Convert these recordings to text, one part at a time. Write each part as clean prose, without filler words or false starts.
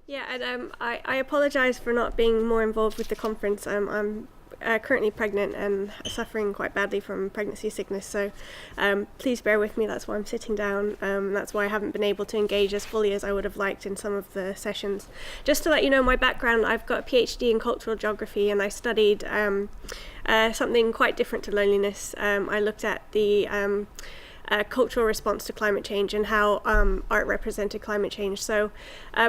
Yeah, and I apologise for not being more involved with the conference. I'm currently pregnant and suffering quite badly from pregnancy sickness, so please bear with me. That's why I'm sitting down. That's why I haven't been able to engage as fully as I would have liked in some of the sessions. Just to let you know my background, I've got a PhD in cultural geography, and I studied something quite different to loneliness. I looked at the cultural response to climate change and how art represented climate change. So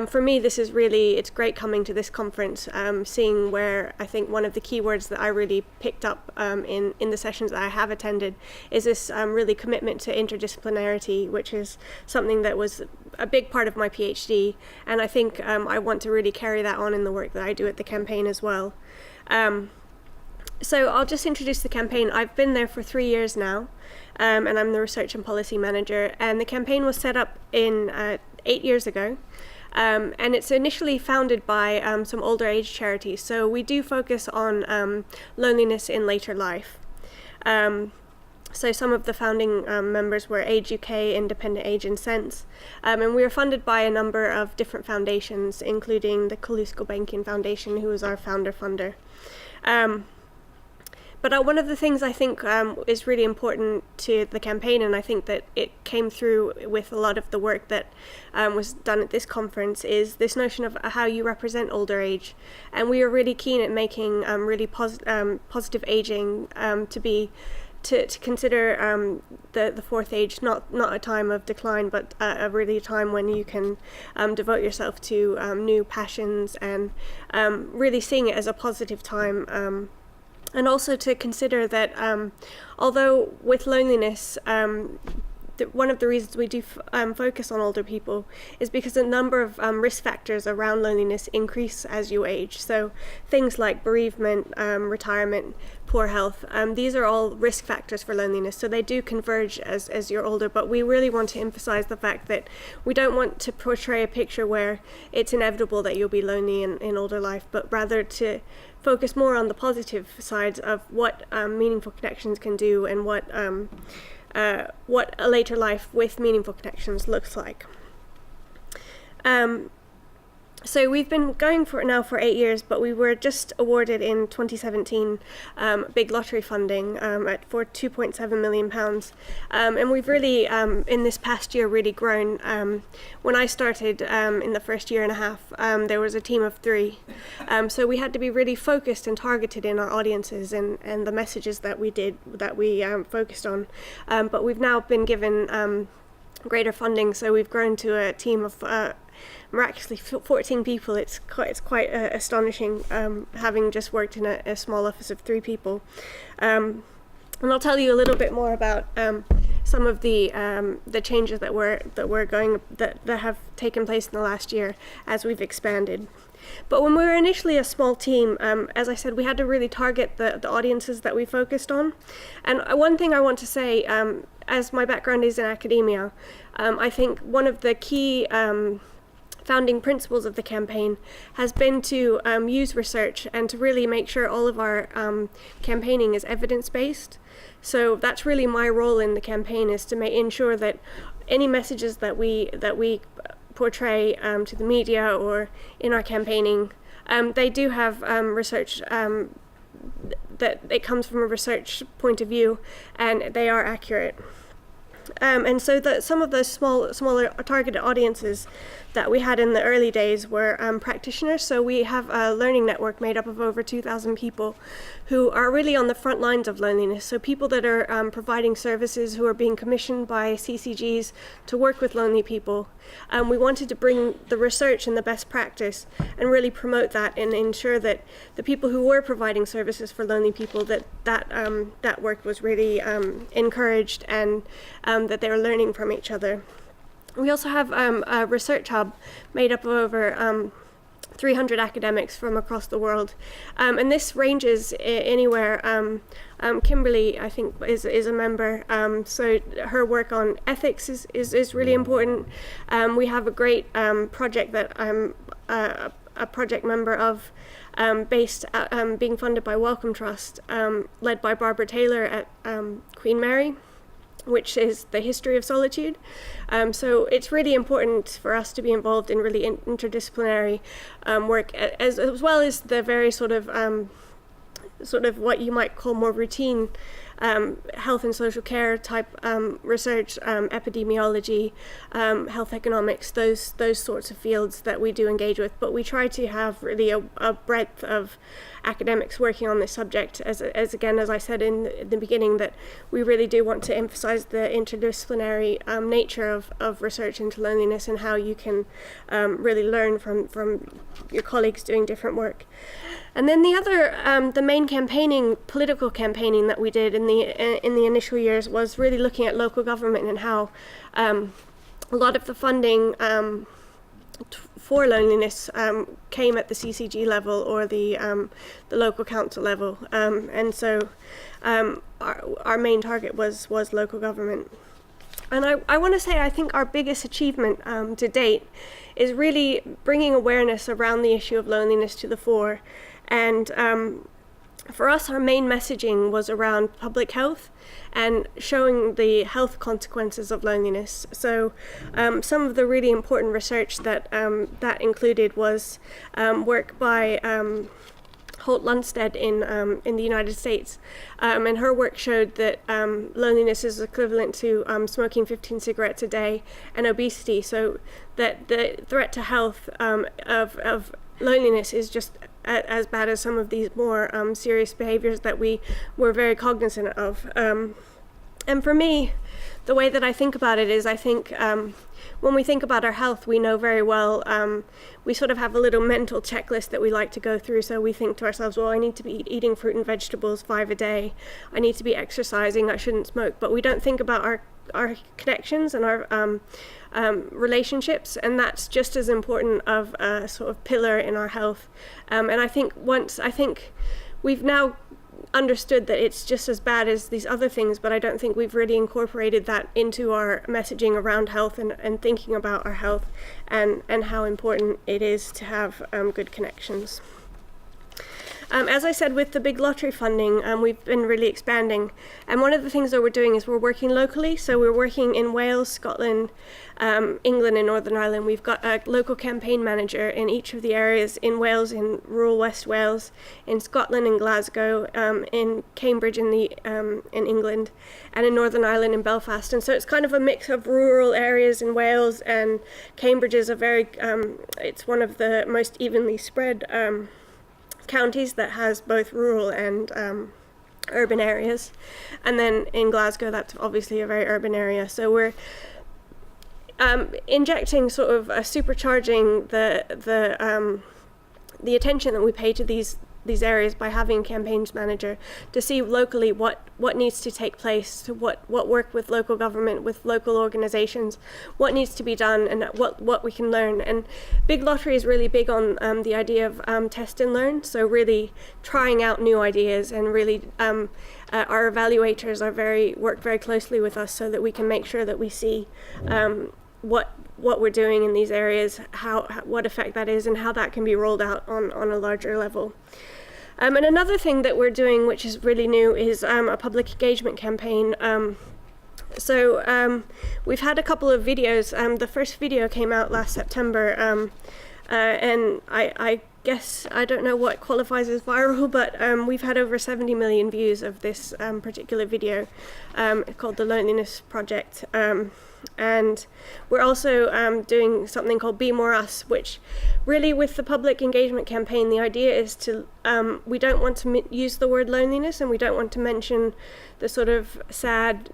for me, it's great coming to this conference, seeing where I think one of the key words that I really picked up in the sessions that I have attended is this really commitment to interdisciplinarity, which is something that was a big part of my PhD. And I think I want to really carry that on in the work that I do at the campaign as well. So I'll just introduce the campaign. I've been there for 3 years now, and I'm the research and policy manager. And the campaign was set up in 8 years ago, and it's initially founded by some older age charities. So we do focus on loneliness in later life. So some of the founding members were Age UK, Independent Age and Sense, and we were funded by a number of different foundations, including the Kalusko-Benkin Foundation, who was our founder-funder. But one of the things I think is really important to the campaign, and I think that it came through with a lot of the work that was done at this conference, is this notion of how you represent older age. And we are really keen at making really positive aging to consider the fourth age not a time of decline, but a really time when you can devote yourself to new passions and really seeing it as a positive time. And also to consider that although with loneliness, one of the reasons we do focus on older people is because a number of risk factors around loneliness increase as you age. So things like bereavement, retirement, poor health, these are all risk factors for loneliness. So they do converge as you're older, but we really want to emphasize the fact that we don't want to portray a picture where it's inevitable that you'll be lonely in older life, but rather to focus more on the positive sides of what meaningful connections can do and what a later life with meaningful connections looks like. So we've been going for 8 years, but we were just awarded in 2017 big lottery funding for £2.7 million. And we've really, in this past year, really grown. When I started in the first year and a half, there was a team of 3. So we had to be really focused and targeted in our audiences and the messages that we focused on. But we've now been given greater funding, so we've grown to a team of miraculously 14 people. It's quite astonishing, having just worked in a small office of 3 people. And I'll tell you a little bit more about some of the changes that have taken place in the last year as we've expanded. But when we were initially a small team, as I said, we had to really target the audiences that we focused on. And one thing I want to say, as my background is in academia, I think one of the key founding principles of the campaign has been to use research and to really make sure all of our campaigning is evidence-based. So that's really my role in the campaign, is to ensure that any messages that we portray to the media or in our campaigning, they do have research, that it comes from a research point of view, and they are accurate. And so some of those smaller targeted audiences that we had in the early days were practitioners. So we have a learning network made up of over 2,000 people who are really on the front lines of loneliness. So people that are providing services, who are being commissioned by CCGs to work with lonely people. We wanted to bring the research and the best practice and really promote that and ensure that the people who were providing services for lonely people, that work was really encouraged, and that they were learning from each other. We also have a research hub made up of over 300 academics from across the world, and this ranges anywhere. Kimberly, I think, is a member, so her work on ethics is really important. We have a great project that I'm a project member of, being funded by Wellcome Trust, led by Barbara Taylor at Queen Mary. which is the history of solitude. So it's really important for us to be involved in really interdisciplinary work, as well as the very sort of what you might call more routine health and social care type research, epidemiology, health economics, those sorts of fields that we do engage with. But we try to have really a breadth of academics working on this subject, as again, as I said in the beginning, that we really do want to emphasize the interdisciplinary nature of research into loneliness, and how you can really learn from your colleagues doing different work. And then the other, the main political campaigning that we did in the initial years was really looking at local government, and how a lot of the funding for loneliness came at the CCG level or the local council level, and so our main target was local government. And I want to say, I think our biggest achievement to date is really bringing awareness around the issue of loneliness to the fore. And for us, our main messaging was around public health and showing the health consequences of loneliness. So some of the really important research that included was work by Holt Lunstead in the United States, and her work showed that loneliness is equivalent to smoking 15 cigarettes a day and obesity. So that the threat to health of loneliness is just as bad as some of these more serious behaviors that we were very cognizant of. And for me, the way that I think about it is, I think when we think about our health, we know very well, we sort of have a little mental checklist that we like to go through. So we think to ourselves, well, I need to be eating fruit and vegetables 5 a day. I need to be exercising. I shouldn't smoke. But we don't think about our connections and our relationships, and that's just as important of a sort of pillar in our health. And I think we've now understood that it's just as bad as these other things, but I don't think we've really incorporated that into our messaging around health and thinking about our health and how important it is to have good connections. As I said, with the big lottery funding, we've been really expanding. And one of the things that we're doing is we're working locally. So we're working in Wales, Scotland, England, and Northern Ireland. We've got a local campaign manager in each of the areas: in Wales, in rural West Wales, in Scotland, in Glasgow, in Cambridge, in England, and in Northern Ireland, in Belfast. And so it's kind of a mix of rural areas in Wales, and Cambridge is it's one of the most evenly spread counties that has both rural and urban areas. And then in Glasgow, that's obviously a very urban area. So we're injecting sort of supercharging the attention that we pay to these areas by having a campaigns manager to see locally what needs to take place, to what work with local government, with local organizations, what needs to be done, and what we can learn. And Big Lottery is really big on the idea of test and learn, so really trying out new ideas, and really our evaluators work very closely with us so that we can make sure that we see what we're doing in these areas, what effect that is, and how that can be rolled out on a larger level. And another thing that we're doing, which is really new, is a public engagement campaign. So we've had a couple of videos. The first video came out last September, and I guess, I don't know what qualifies as viral, but we've had over 70 million views of this particular video called The Loneliness Project. And we're also doing something called Be More Us, which really, with the public engagement campaign, the idea is to, we don't want to use the word loneliness, and we don't want to mention the sort of sad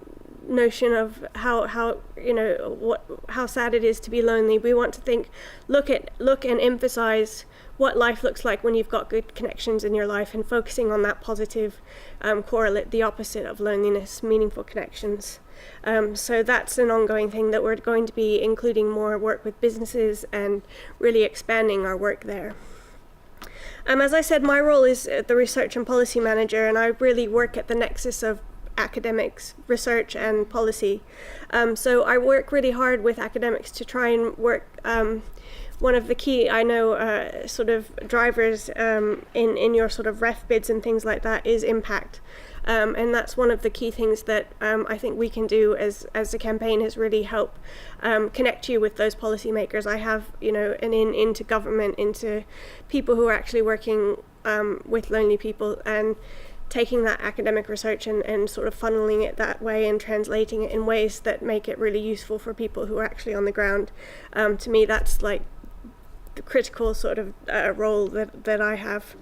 notion of how sad it is to be lonely. We want to look and emphasize what life looks like when you've got good connections in your life, and focusing on that positive correlate, the opposite of loneliness, meaningful connections. So that's an ongoing thing that we're going to be including more work with businesses and really expanding our work there. As I said, my role is the research and policy manager, and I really work at the nexus of academics, research, and policy. So I work really hard with academics to try and work. One of the key, sort of drivers in your sort of ref bids and things like that is impact. and that's one of the key things that I think we can do as a campaign, is really help connect you with those policymakers. I have, an into government, into people who are actually working with lonely people, and taking that academic research and sort of funneling it that way and translating it in ways that make it really useful for people who are actually on the ground. To me, that's like the critical sort of role that I have.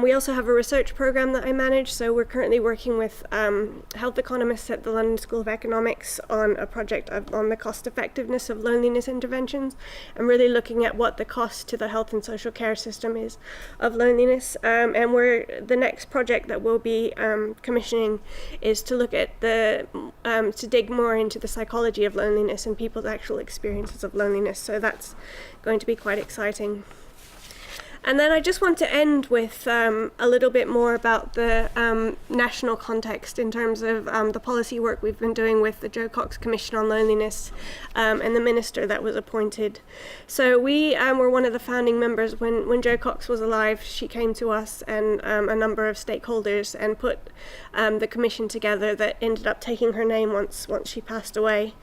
We also have a research program that I manage, so we're currently working with health economists at the London School of Economics on a project on the cost effectiveness of loneliness interventions, and really looking at what the cost to the health and social care system is of loneliness. And the next project that we'll be commissioning is to look at to dig more into the psychology of loneliness and people's actual experiences of loneliness. So that's going to be quite exciting. And then I just want to end with a little bit more about the national context in terms of the policy work we've been doing with the Jo Cox Commission on Loneliness and the minister that was appointed. So we were one of the founding members when Jo Cox was alive. She came to us and a number of stakeholders and put the commission together that ended up taking her name once she passed away.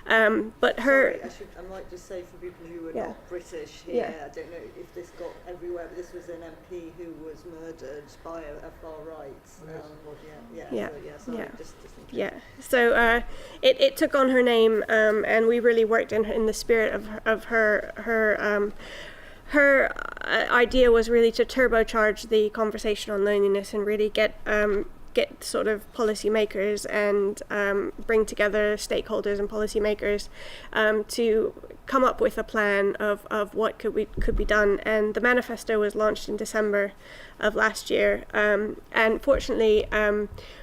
But her... Sorry, I might just say for people who are not British here, I don't know if this got everywhere, but this was an MP who was murdered by a far-right. So it took on her name, and we really worked in the spirit of her idea was really to turbocharge the conversation on loneliness and really get sort of policymakers and bring together stakeholders and policymakers to come up with a plan of what could be done. And the manifesto was launched in December of last year, and fortunately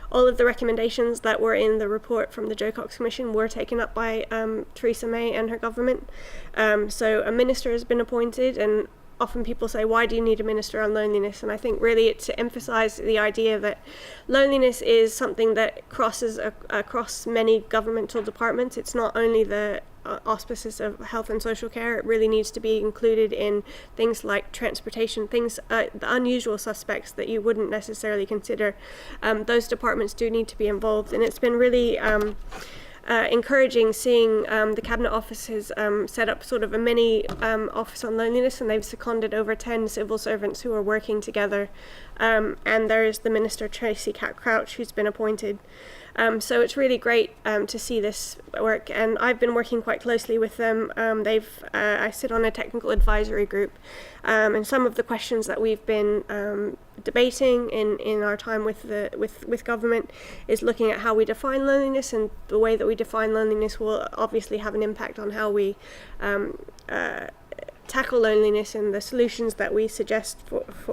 all of the recommendations that were in the report from the Jo Cox Commission were taken up by Theresa May and her government. So a minister has been appointed, and often people say, why do you need a minister on loneliness? And I think really it's to emphasize the idea that loneliness is something that crosses across many governmental departments. It's not only the auspices of health and social care. It really needs to be included in things like transportation, the unusual suspects that you wouldn't necessarily consider. Those departments do need to be involved, and it's been really encouraging seeing the Cabinet Office has set up sort of a mini office on loneliness, and they've seconded over 10 civil servants who are working together. And there is the Minister, Tracy Crouch, who's been appointed. So it's really great to see this work, and I've been working quite closely with them. I sit on a technical advisory group, and some of the questions that we've been debating in our time with government is looking at how we define loneliness, and the way that we define loneliness will obviously have an impact on how we tackle loneliness and the solutions that we suggest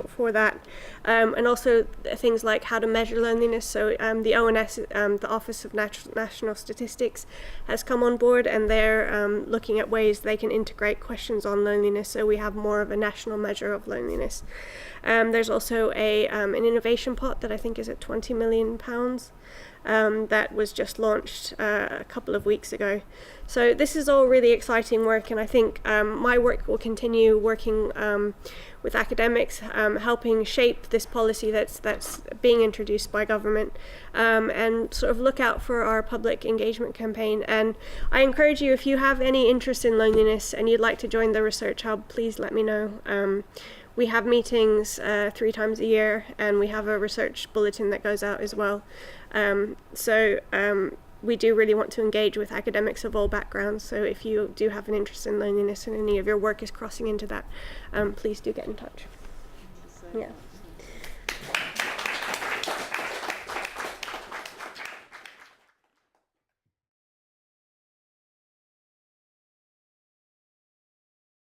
for that, and also things like how to measure loneliness. So the ONS, the Office of National Statistics, has come on board, and they're looking at ways they can integrate questions on loneliness so we have more of a national measure of loneliness. There's also an innovation pot that I think is at £20 million. That was just launched a couple of weeks ago. So this is all really exciting work, and I think my work will continue working with academics, helping shape this policy that's being introduced by government, and sort of look out for our public engagement campaign. And I encourage you, if you have any interest in loneliness and you'd like to join the Research Hub, please let me know. We have meetings 3 times a year, and we have a research bulletin that goes out as well. We do really want to engage with academics of all backgrounds, so if you do have an interest in loneliness and any of your work is crossing into that, please do get in touch. Yeah.